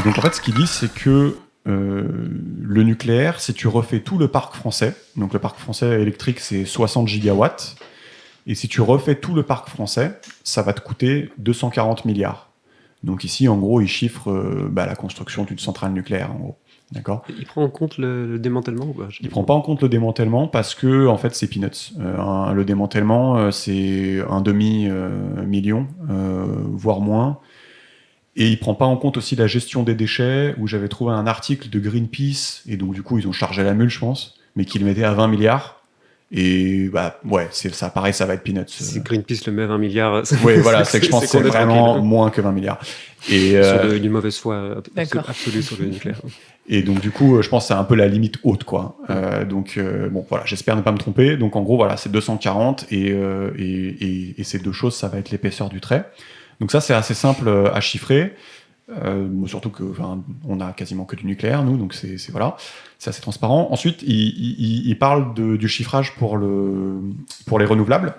Donc en fait, ce qu'il dit, c'est que le nucléaire, si tu refais tout le parc français, donc le parc français électrique, c'est 60 gigawatts, et si tu refais tout le parc français, ça va te coûter 240 milliards. Donc ici, en gros, il chiffre la construction d'une centrale nucléaire, en gros. D'accord ? Il prend en compte le démantèlement ou pas ? Il prend pas en compte le démantèlement parce que en fait c'est peanuts. Le démantèlement c'est un demi-million, voire moins. Et il prend pas en compte aussi la gestion des déchets, où j'avais trouvé un article de Greenpeace, et donc du coup ils ont chargé la mule je pense, mais qu'ils le mettaient à 20 milliards. Et ça pareil, ça va être peanuts. Si Greenpeace le met à 20 milliards... Oui, voilà, c'est que je pense que c'est vraiment moins que 20 milliards. Et, sur une mauvaise foi absolue sur le nucléaire. Et donc du coup, je pense que c'est un peu la limite haute, quoi. Bon, voilà, j'espère ne pas me tromper. Donc en gros, voilà, c'est 240 et ces deux choses, ça va être l'épaisseur du trait. Donc ça, c'est assez simple à chiffrer. Surtout que, on a quasiment que du nucléaire, nous, donc c'est assez transparent. Ensuite, il parle du chiffrage pour les renouvelables.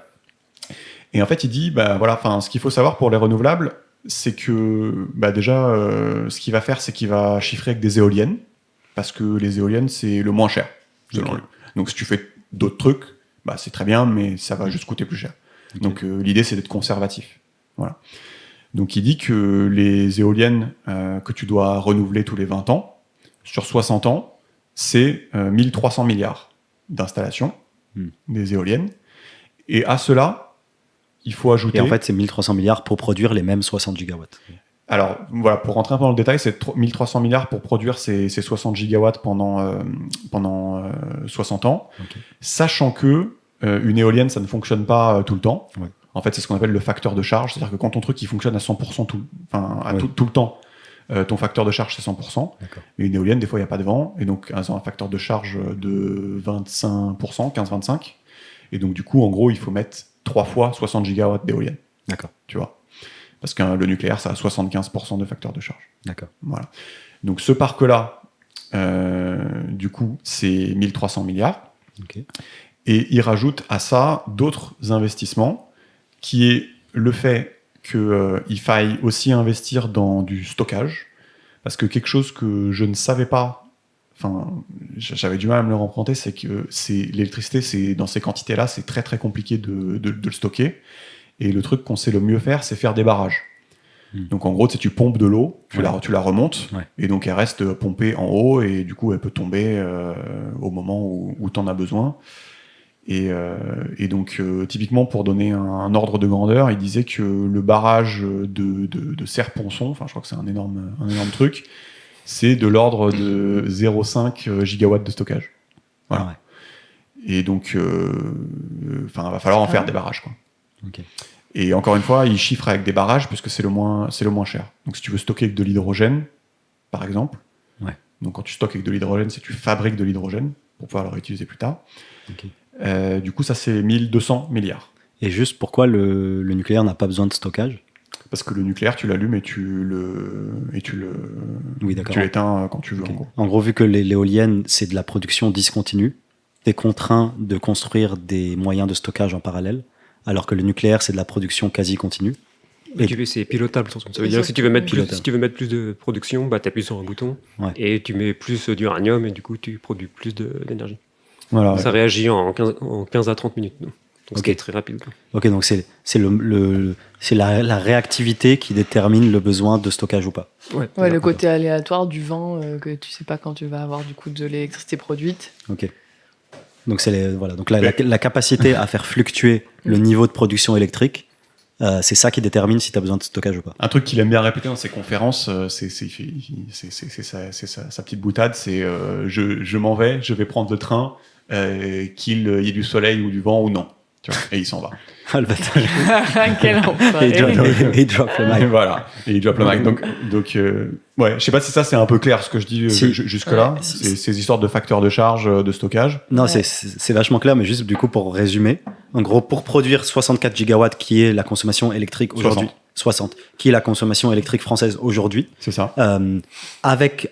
Et en fait, il dit, ce qu'il faut savoir pour les renouvelables, c'est que déjà, ce qu'il va faire, c'est qu'il va chiffrer avec des éoliennes, parce que les éoliennes, c'est le moins cher, selon lui. Donc si tu fais d'autres trucs, c'est très bien, mais ça va juste coûter plus cher. Okay. Donc l'idée, c'est d'être conservatif. Voilà. Donc il dit que les éoliennes que tu dois renouveler tous les 20 ans, sur 60 ans, c'est 1300 milliards d'installations des éoliennes. Et à cela, il faut ajouter... Et en fait, c'est 1300 milliards pour produire les mêmes 60 gigawatts. Alors, voilà, pour rentrer un peu dans le détail, c'est 1300 milliards pour produire ces 60 gigawatts pendant 60 ans, okay. Sachant que une éolienne, ça ne fonctionne pas tout le temps. Ouais. En fait, c'est ce qu'on appelle le facteur de charge. C'est-à-dire que quand ton truc il fonctionne à 100% tout le temps, ton facteur de charge, c'est 100%. D'accord. Et une éolienne, des fois, il n'y a pas de vent. Et donc, elles ont un facteur de charge de 25%, 15-25%. Et donc, du coup, en gros, il faut mettre 3 fois 60 gigawatts d'éoliennes. D'accord. Tu vois. Parce que le nucléaire, ça a 75% de facteur de charge. D'accord. Voilà. Donc, ce parc-là, du coup, c'est 1300 milliards. Okay. Et il rajoute à ça d'autres investissements, qui est le fait qu'il faille aussi investir dans du stockage, parce que quelque chose que je ne savais pas, j'avais du mal à me le remprunter, c'est que l'électricité, dans ces quantités-là, c'est très très compliqué de le stocker, et le truc qu'on sait le mieux faire, c'est faire des barrages. Donc en gros, tu pompes de l'eau, tu la remontes, et donc elle reste pompée en haut, et du coup elle peut tomber au moment où tu en as besoin. Et donc, typiquement, pour donner un ordre de grandeur, il disait que le barrage de Serre-Ponçon, je crois que c'est un énorme truc, c'est de l'ordre de 0,5 gigawatts de stockage. Voilà. Ah ouais. Et donc, va falloir en faire des barrages, quoi. Okay. Et encore une fois, il chiffre avec des barrages puisque c'est le moins cher. Donc, si tu veux stocker avec de l'hydrogène, par exemple, donc quand tu stockes avec de l'hydrogène, c'est que tu fabriques de l'hydrogène pour pouvoir le réutiliser plus tard. Okay. Du coup, ça, c'est 1200 milliards. Et juste, pourquoi le nucléaire n'a pas besoin de stockage ? Parce que le nucléaire, tu l'allumes et tu l'éteins quand tu veux. Okay. En gros, vu que l'éolienne, c'est de la production discontinue, tu es contraint de construire des moyens de stockage en parallèle, alors que le nucléaire, c'est de la production quasi continue. Et c'est pilotable. Ça veut dire que si tu veux mettre plus de production, tu appuies sur un bouton et tu mets plus d'uranium et du coup, tu produis plus d'énergie. Voilà, ça réagit en 15 à 30 minutes. Donc c'est très rapide. Ok, donc c'est la réactivité qui détermine le besoin de stockage ou pas. Ouais, le côté aléatoire du vent, que tu sais pas quand tu vas avoir du coup de l'électricité produite. Ok. Donc donc la capacité à faire fluctuer le niveau de production électrique, c'est ça qui détermine si tu as besoin de stockage ou pas. Un truc qu'il aime bien répéter dans ses conférences, c'est sa petite boutade, c'est je m'en vais, je vais prendre le train, qu'il y ait du soleil ou du vent ou non. Tu vois, et il s'en va. Ah, le bâtard. Quel enfer. Et il drop le mic. Voilà, et il drop le mic. Donc je sais pas si ça c'est un peu clair ce que je dis jusque-là. C'est ces histoires de facteurs de charge, de stockage. Non, c'est vachement clair, mais juste du coup pour résumer, en gros, pour produire 64 gigawatts qui est la consommation électrique aujourd'hui, 60 qui est la consommation électrique française aujourd'hui. C'est ça.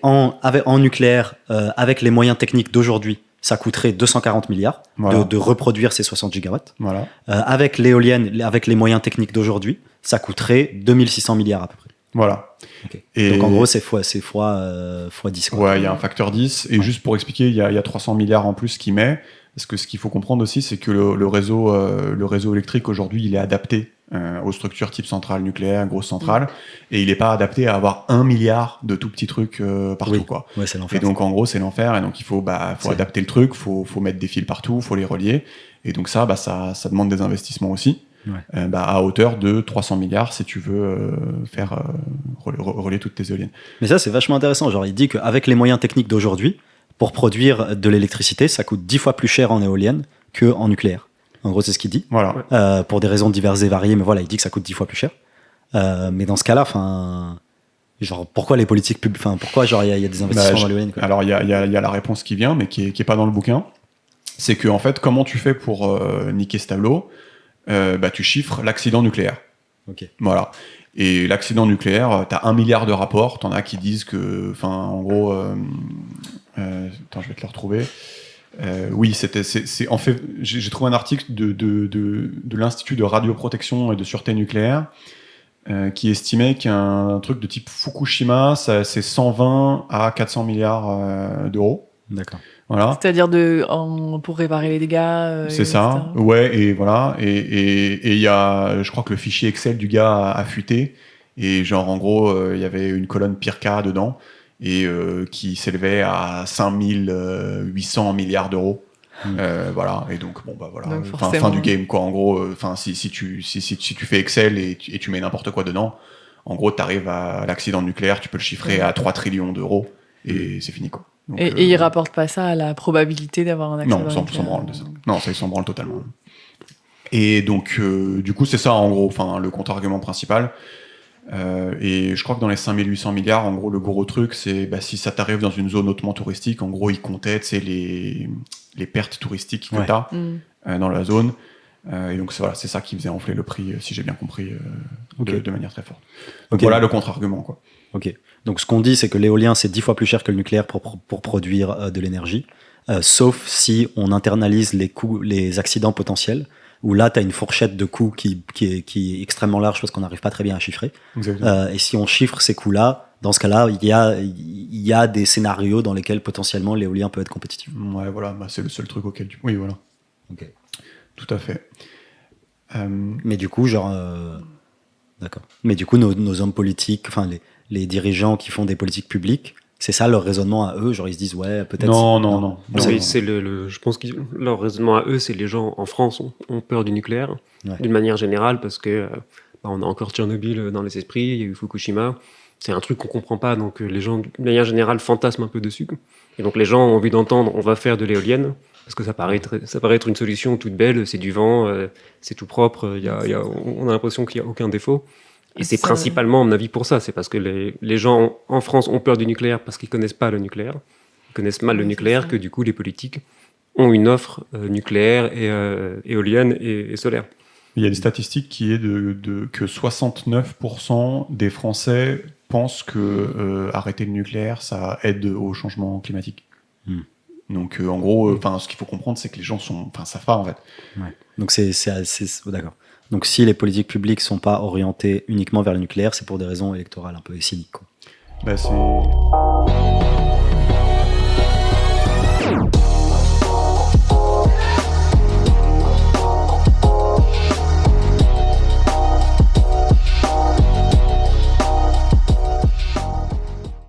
En nucléaire, avec les moyens techniques d'aujourd'hui, ça coûterait 240 milliards de reproduire ces 60 gigawatts. Voilà. Avec l'éolienne, avec les moyens techniques d'aujourd'hui, ça coûterait 2600 milliards à peu près. Voilà. Okay. Et donc en gros, c'est fois 10. Quoi. Ouais, il y a un facteur 10. Et juste pour expliquer, il y a 300 milliards en plus qu'il met. Parce que ce qu'il faut comprendre aussi, c'est que le réseau électrique aujourd'hui, il est adapté aux structures type centrale nucléaire, grosse centrale, et il n'est pas adapté à avoir 1 milliard de tout petits trucs partout. Quoi. Ouais, c'est l'enfer. Et donc en gros, c'est l'enfer, et donc il faut adapter le truc, faut mettre des fils partout, faut les relier, et donc ça demande des investissements aussi, à hauteur de 300 milliards si tu veux faire relier toutes tes éoliennes. Mais ça, c'est vachement intéressant. Genre, il dit qu'avec les moyens techniques d'aujourd'hui, pour produire de l'électricité, ça coûte 10 fois plus cher en éolienne qu'en nucléaire. En gros, c'est ce qu'il dit. Voilà. Pour des raisons diverses et variées, mais voilà, il dit que ça coûte 10 fois plus cher. Mais dans ce cas-là, genre, pourquoi les politiques publiques, pourquoi genre il y a des investissements dans l'éolienne, quoi. Alors, il y a la réponse qui vient, mais qui est pas dans le bouquin. C'est que, en fait, comment tu fais pour niquer ce tableau? Tu chiffres l'accident nucléaire. Ok. Voilà. Et l'accident nucléaire, t'as 1 milliard de rapports, t'en as qui disent que, en gros, attends, je vais te le retrouver. Oui, en fait, j'ai trouvé un article de l'Institut de radioprotection et de sûreté nucléaire qui estimait qu'un truc de type Fukushima, c'est 120 à 400 milliards d'euros. D'accord. Voilà. C'est-à-dire pour réparer les dégâts. C'est ça. Ouais, et voilà. Et il y a, je crois que le fichier Excel du gars a fuité. Et genre, en gros, il y avait une colonne Pirca dedans. Et qui s'élevait à 5800 milliards d'euros. Voilà. Et donc, voilà. Donc, fin du game, quoi. En gros, si tu fais Excel et tu mets n'importe quoi dedans, en gros, tu arrives à l'accident nucléaire, tu peux le chiffrer à 3 trillions d'euros. Et c'est fini, quoi. Donc, et ils rapportent pas ça à la probabilité d'avoir un accident. Non, sans branle de ça. Non, ça, ils s'en branlent totalement. Et donc, du coup, c'est ça, en gros, le contre-argument principal. Et je crois que dans les 5800 milliards, en gros, le gros truc, c'est si ça t'arrive dans une zone hautement touristique, en gros, ils comptaient les pertes touristiques que t'as dans la zone. Et donc, c'est ça qui faisait enfler le prix, si j'ai bien compris, de manière très forte. Donc voilà le contre-argument, quoi. Ok. Donc ce qu'on dit, c'est que l'éolien, c'est 10 fois plus cher que le nucléaire pour produire de l'énergie, sauf si on internalise les accidents potentiels, où là, tu as une fourchette de coûts qui est extrêmement large parce qu'on n'arrive pas très bien à chiffrer. Et si on chiffre ces coûts-là, dans ce cas-là, il y a des scénarios dans lesquels potentiellement l'éolien peut être compétitif. Ouais, voilà, c'est le seul truc auquel tu... Oui, voilà. Ok. Tout à fait. Mais du coup, d'accord. Mais du coup, nos hommes politiques, les dirigeants qui font des politiques publiques, c'est ça leur raisonnement à eux, genre ils se disent ouais peut-être non. C'est je pense que leur raisonnement à eux, c'est les gens en France ont peur du nucléaire d'une manière générale parce que on a encore Tchernobyl dans les esprits, il y a eu Fukushima, c'est un truc qu'on comprend pas, donc les gens d'une manière générale fantasment un peu dessus, et donc les gens ont envie d'entendre on va faire de l'éolienne parce que ça paraît être une solution toute belle, c'est du vent, c'est tout propre, on a l'impression qu'il y a aucun défaut. Et c'est principalement, à mon avis, pour ça. C'est parce que les gens en France ont peur du nucléaire parce qu'ils connaissent pas le nucléaire. Ils connaissent mal le nucléaire, que du coup, les politiques ont une offre nucléaire et éolienne et solaire. Il y a des statistiques qui est que 69% des Français pensent que arrêter le nucléaire, ça aide au changement climatique. Donc, en gros, ce qu'il faut comprendre, c'est que les gens savent pas, en fait. Ouais. Donc, c'est d'accord. Donc si les politiques publiques ne sont pas orientées uniquement vers le nucléaire, c'est pour des raisons électorales un peu cyniques, quoi. C'est...